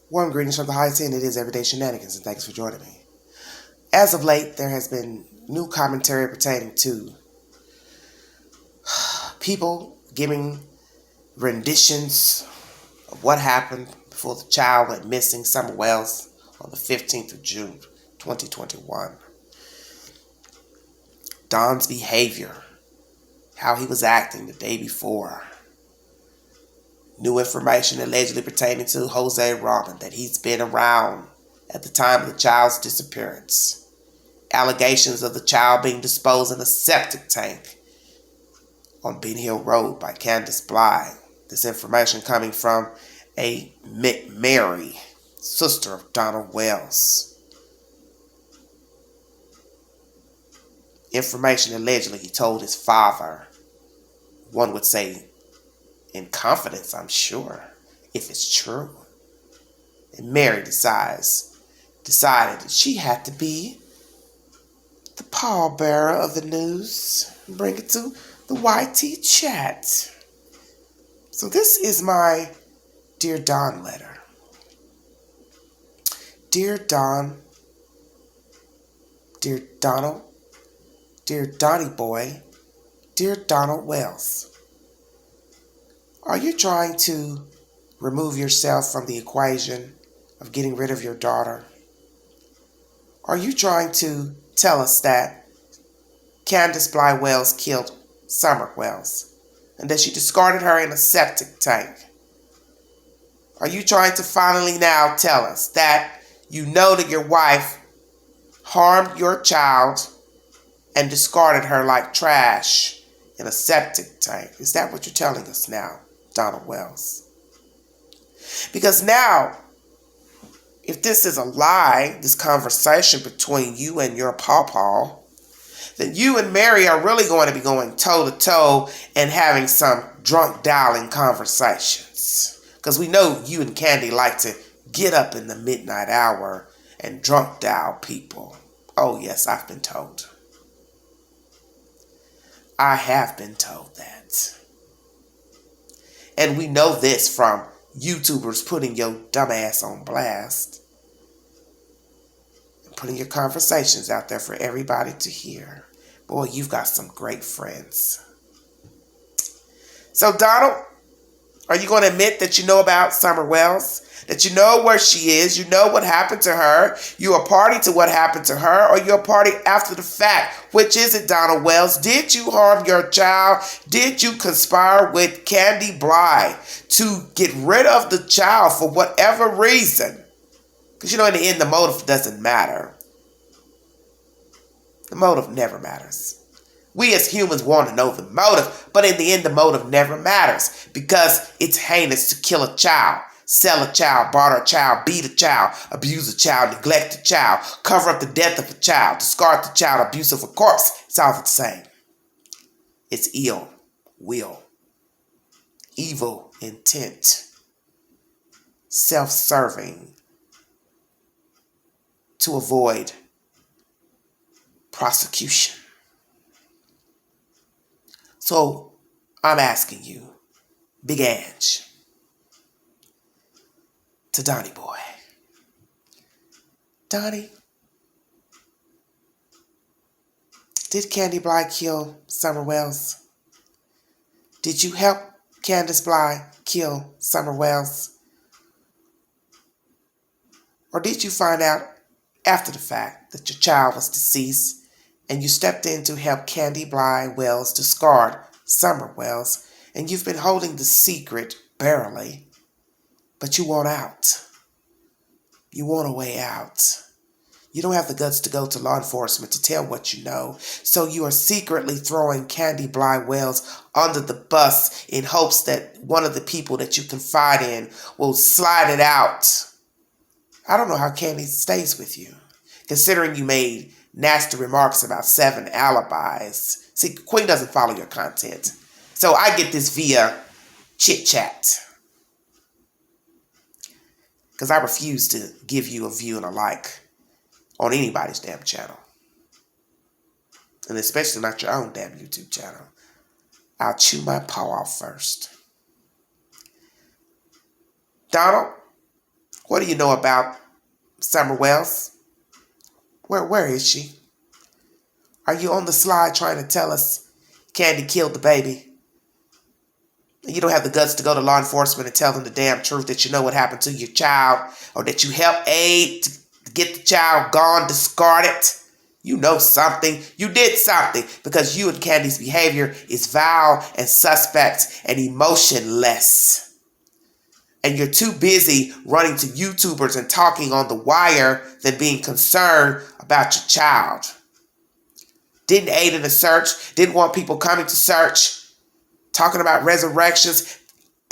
Warm greetings from the high 10. It is Everyday Shenanigans, and thanks for joining me. As of late, there has been new commentary pertaining to people giving renditions of what happened before the child went missing, Summer Wells, on the 15th of June, 2021. Don's behavior, how he was acting the day before. New information allegedly pertaining to Jose Robin, that he's been around at the time of the child's disappearance. Allegations of the child being disposed in a septic tank on Bean Hill Road by Candace Bly. This information coming from a Mary, sister of Donald Wells. Information allegedly he told his father. One would say in confidence, I'm sure, if it's true. And Mary decided that she had to be the pallbearer of the news and bring it to the YT chat. So this is my Dear Don letter. Dear Don, dear Donald, dear Donnie boy, dear Donald Wells. Are you trying to remove yourself from the equation of getting rid of your daughter? Are you trying to tell us that Candace Bly Wells killed Summer Wells and that she discarded her in a septic tank? Are you trying to finally now tell us that you know that your wife harmed your child and discarded her like trash in a septic tank? Is that what you're telling us now, Donald Wells? Because now, if this is a lie, this conversation between you and your pawpaw, then you and Mary are really going to be going toe-to-toe and having some drunk dialing conversations. Because we know you and Candy like to get up in the midnight hour and drunk dial people. Oh yes, I've been told. I have been told that. And we know this from YouTubers putting your dumb ass on blast. And putting your conversations out there for everybody to hear. Boy, you've got some great friends. So Donald, are you going to admit that you know about Summer Wells? That you know where she is? You know what happened to her? You are party to what happened to her? Or you're party after the fact? Which is it, Donald Wells? Did you harm your child? Did you conspire with Candy Bly to get rid of the child for whatever reason? Because in the end, the motive doesn't matter. The motive never matters. We as humans want to know the motive, but in the end, the motive never matters because it's heinous to kill a child, sell a child, barter a child, beat a child, abuse a child, neglect a child, cover up the death of a child, discard the child, abuse of a corpse. It's all the same. It's ill will, evil intent, self-serving to avoid prosecution. So I'm asking you, Big Ange, to Donnie boy. Donnie, did Candy Bly kill Summer Wells? Did you help Candace Bly kill Summer Wells? Or did you find out after the fact that your child was deceased and you stepped in to help Candy Bly Wells discard Summer Wells, and you've been holding the secret barely, but you want out. You want a way out. You don't have the guts to go to law enforcement to tell what you know, so you are secretly throwing Candy Bly Wells under the bus in hopes that one of the people that you confide in will slide it out. I don't know how Candy stays with you, considering you made nasty remarks about 7 alibis. See, Queen doesn't follow your content. So I get this via chit-chat. Because I refuse to give you a view and a like on anybody's damn channel. And especially not your own damn YouTube channel. I'll chew my paw off first. Donald, What do you know about Summer Wells? Where is she? Are you on the slide trying to tell us Candy killed the baby? You don't have the guts to go to law enforcement and tell them the damn truth that you know what happened to your child, or that you helped aid to get the child gone, discarded. You know something. You did something, because you and Candy's behavior is vile and suspect and emotionless. And you're too busy running to YouTubers and talking on The Wire than being concerned about your child. Didn't aid in the search, didn't want people coming to search, talking about resurrections.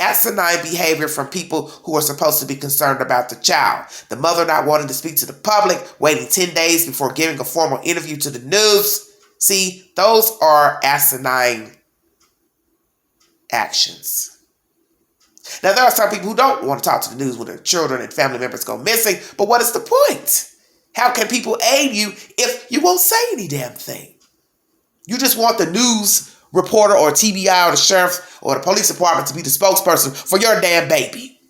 Asinine behavior from people who are supposed to be concerned about the child. The mother not wanting to speak to the public, waiting 10 days before giving a formal interview to the news. See, those are asinine actions. Now, there are some people who don't want to talk to the news when their children and family members go missing, but what is the point? How can people aid you if you won't say any damn thing? You just want the news reporter or TBI or the sheriff or the police department to be the spokesperson for your damn baby.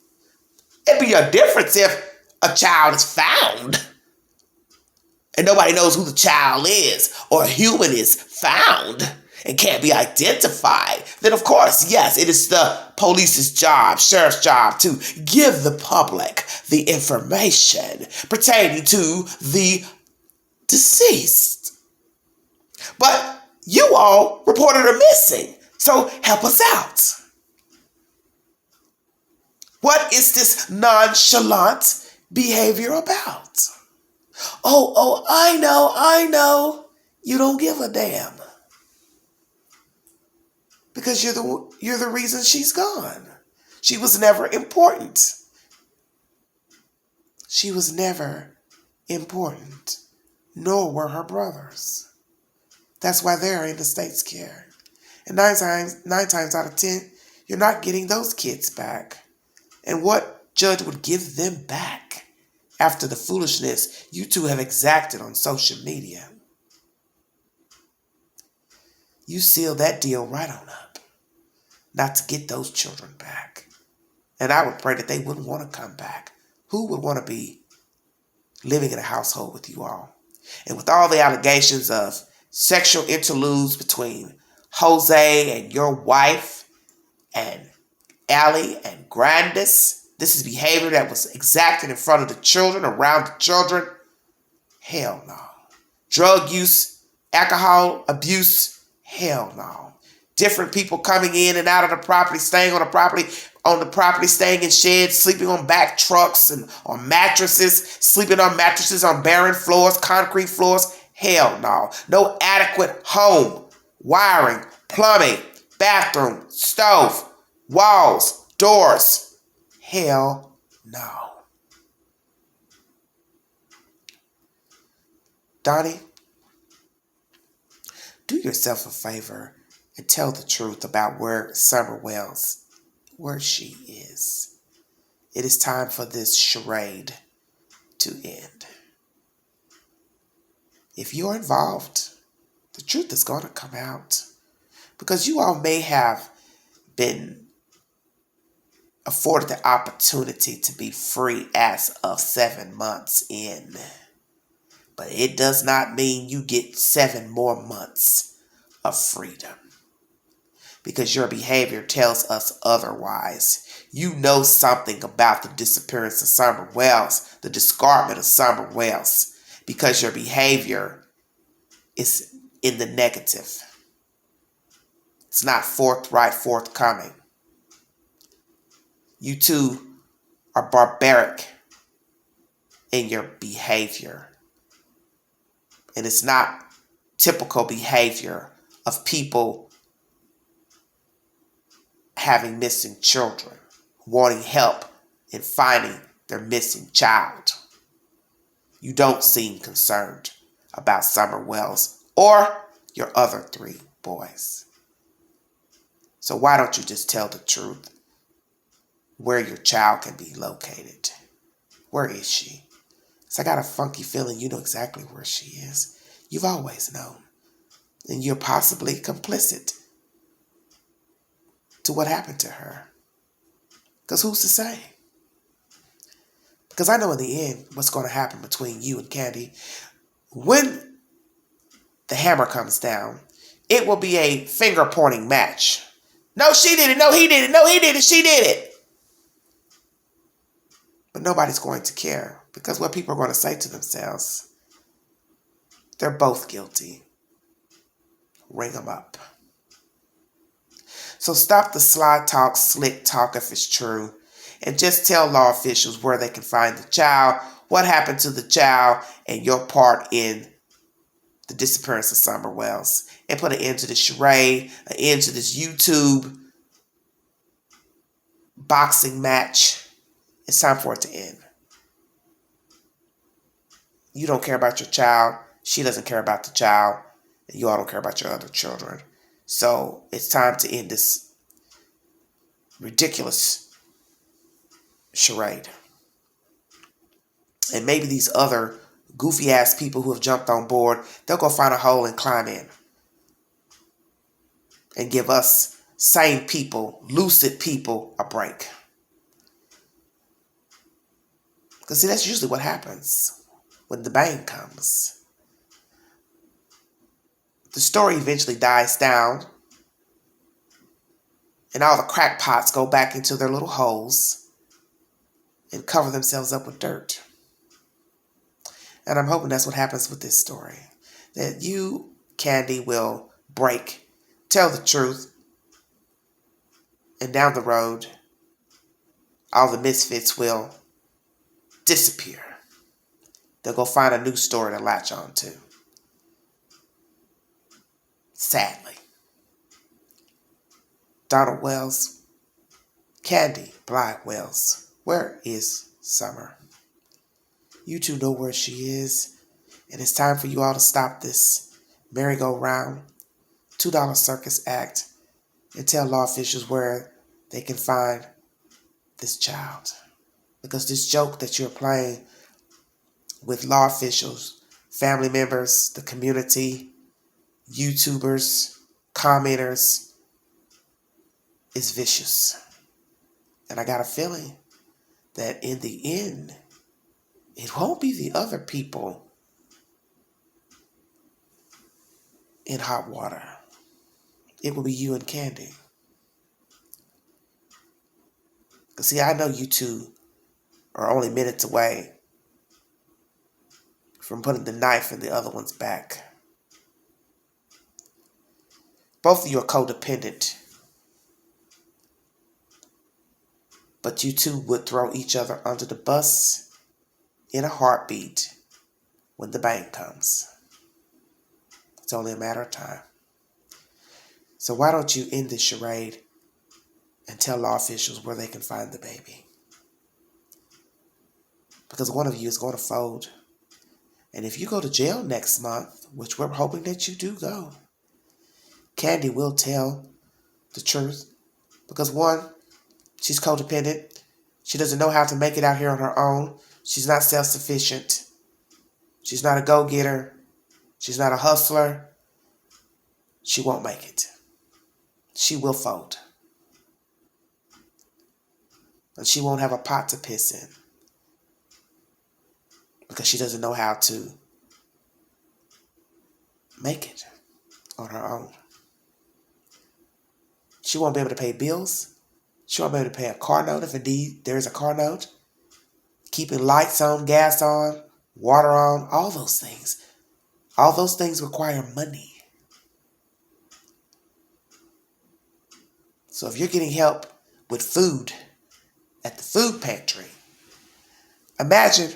It'd be a difference if a child is found and nobody knows who the child is, or a human is found and can't be identified. Then, of course, yes, it is the police's job, sheriff's job, to give the public the information pertaining to the deceased. But you all reported her missing, so help us out. What is this nonchalant behavior about? Oh, I know. You don't give a damn. Because you're the reason she's gone. She was never important. She was never important, nor were her brothers. That's why they're in the state's care. And nine times out of 10, you're not getting those kids back. And what judge would give them back after the foolishness you two have exacted on social media? You sealed that deal right on up, not to get those children back. And I would pray that they wouldn't want to come back. Who would want to be living in a household with you all? And with all the allegations of sexual interludes between Jose and your wife and Allie and Grandis. This is behavior that was exacted in front of the children, around the children. Hell no. Drug use, alcohol abuse. Hell no. Different people coming in and out of the property, staying on the property, staying in sheds, sleeping on back trucks and on mattresses, sleeping on mattresses on barren floors, concrete floors. Hell no. No adequate home, wiring, plumbing, bathroom, stove, walls, doors. Hell no. Donnie, do yourself a favor and tell the truth about where Summer Wells, where she is. It is time for this charade to end. If you're involved, the truth is going to come out, because you all may have been afforded the opportunity to be free as of 7 months in. But it does not mean you get 7 more months of freedom, because your behavior tells us otherwise. You know something about the disappearance of Summer Wells, the discardment of Summer Wells, because your behavior is in the negative. It's not forthcoming. You two are barbaric in your behavior. And it's not typical behavior of people having missing children, wanting help in finding their missing child. You don't seem concerned about Summer Wells or your other 3 boys. So why don't you just tell the truth where your child can be located? Where is she? So I got a funky feeling you know exactly where she is. You've always known. And you're possibly complicit to what happened to her. Because who's to say? Because I know in the end what's going to happen between you and Candy. When the hammer comes down, it will be a finger-pointing match. No, she did it. No, he did it. No, he did it. She did it. But nobody's going to care because what people are going to say to themselves, they're both guilty. Ring them up. So stop the sly talk, slick talk if it's true, and just tell law officials where they can find the child, what happened to the child, and your part in the disappearance of Summer Wells. And put an end to this charade, an end to this YouTube boxing match. It's time for it to end. You don't care about your child. She doesn't care about the child. And you all don't care about your other children. So it's time to end this ridiculous charade. And maybe these other goofy ass people who have jumped on board, they'll go find a hole and climb in. And give us sane people, lucid people, a break. Because see, that's usually what happens when the bang comes. The story eventually dies down, and all the crackpots go back into their little holes and cover themselves up with dirt. And I'm hoping that's what happens with this story. That you, Candy, will break, tell the truth, and down the road, all the misfits will disappear. They'll go find a new story to latch on to. Sadly. Donald Wells, Candy Blythe Wells, where is Summer? You two know where she is, and it's time for you all to stop this merry-go-round, $2 circus act, and tell law officials where they can find this child. Because this joke that you're playing with law officials, family members, the community, YouTubers, commenters, is vicious. And I got a feeling that in the end, it won't be the other people in hot water. It will be you and Candy. Because see, I know you two are only minutes away from putting the knife in the other one's back. Both of you are codependent. But you two would throw each other under the bus in a heartbeat when the bang comes. It's only a matter of time. So why don't you end this charade and tell law officials where they can find the baby? Because one of you is going to fold. And if you go to jail next month, which we're hoping that you do go, Candy will tell the truth. Because one, she's codependent. She doesn't know how to make it out here on her own. She's not self-sufficient. She's not a go-getter. She's not a hustler. She won't make it. She will fold. And she won't have a pot to piss in. Because she doesn't know how to make it on her own. She won't be able to pay bills. She won't be able to pay a car note if indeed there is a car note. Keeping lights on, gas on, water on, all those things. All those things require money. So if you're getting help with food at the food pantry, imagine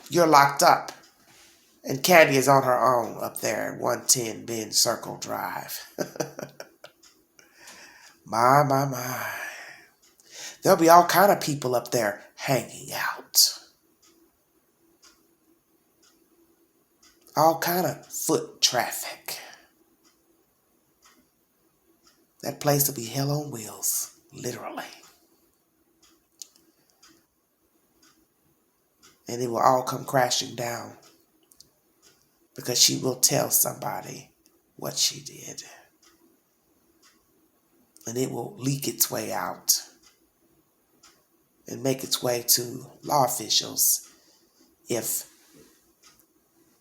you're locked up and Candy is on her own up there at 110 Bend Circle Drive. My. There'll be all kind of people up there hanging out. All kind of foot traffic. That place will be hell on wheels, literally. And it will all come crashing down because she will tell somebody what she did. And it will leak its way out. and make its way to law officials if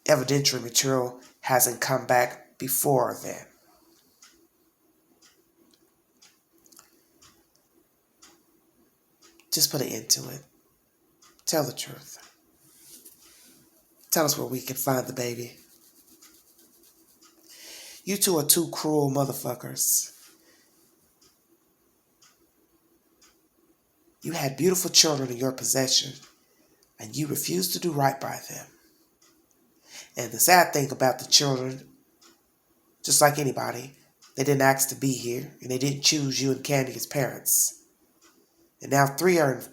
evidentiary material hasn't come back before then. Just put an end to it. Tell the truth. Tell us where we can find the baby. You two are two cruel motherfuckers. You had beautiful children in your possession, and you refused to do right by them. And the sad thing about the children, just like anybody, they didn't ask to be here, and they didn't choose you and Candy as parents. And now 3 are in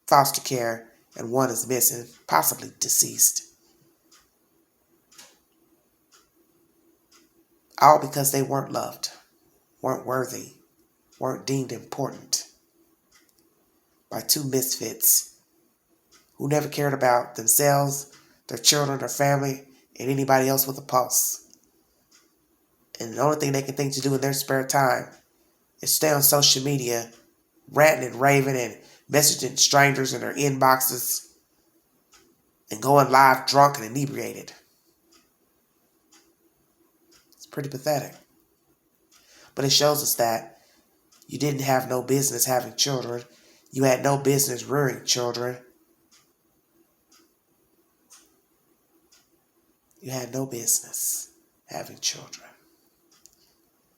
foster care, and 1 is missing, possibly deceased. All because they weren't loved, weren't worthy, weren't deemed important by 2 misfits who never cared about themselves, their children, their family, and anybody else with a pulse. And the only thing they can think to do in their spare time is stay on social media, ranting and raving and messaging strangers in their inboxes and going live drunk and inebriated. It's pretty pathetic. But it shows us that you didn't have no business having children. You had no business rearing children. You had no business having children.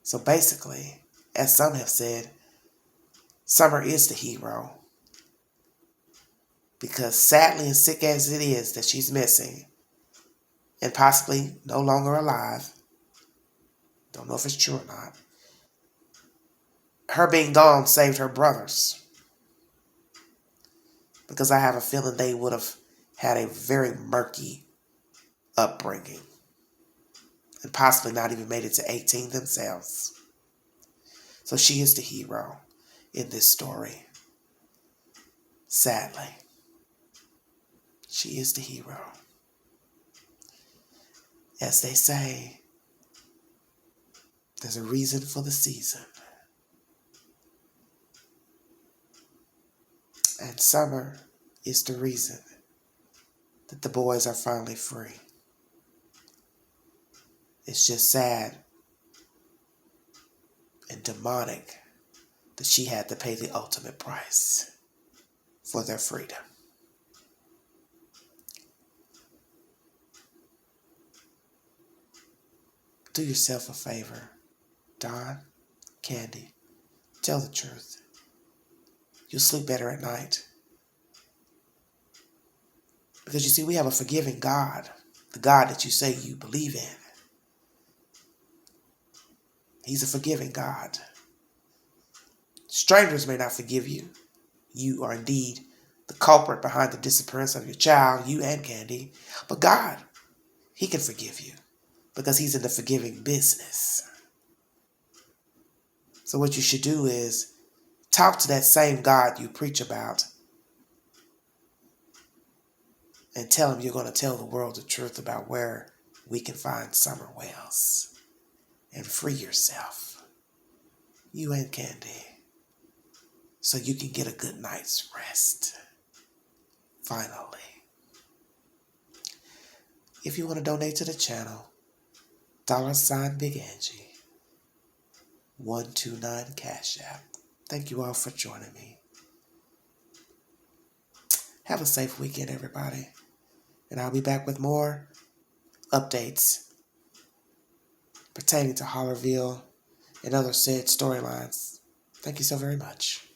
So basically, as some have said, Summer is the hero. Because sadly and sick as it is that she's missing and possibly no longer alive, don't know if it's true or not, her being gone saved her brothers. Because I have a feeling they would have had a very murky upbringing and possibly not even made it to 18 themselves. So she is the hero in this story. Sadly, she is the hero. As they say, there's a reason for the season. And Summer is the reason that the boys are finally free. It's just sad and demonic that she had to pay the ultimate price for their freedom. Do yourself a favor, Don, Candy, tell the truth. You'll sleep better at night. Because you see, we have a forgiving God, the God that you say you believe in. He's a forgiving God. Strangers may not forgive you. You are indeed the culprit behind the disappearance of your child, you and Candy. But God, He can forgive you because He's in the forgiving business. So what you should do is talk to that same God you preach about and tell Him you're going to tell the world the truth about where we can find Summer Wells and free yourself, you and Candy, so you can get a good night's rest. Finally. If you want to donate to the channel, $ Big Angie, 129 Cash App. Thank you all for joining me. Have a safe weekend, everybody. And I'll be back with more updates pertaining to Hollerville and other said storylines. Thank you so very much.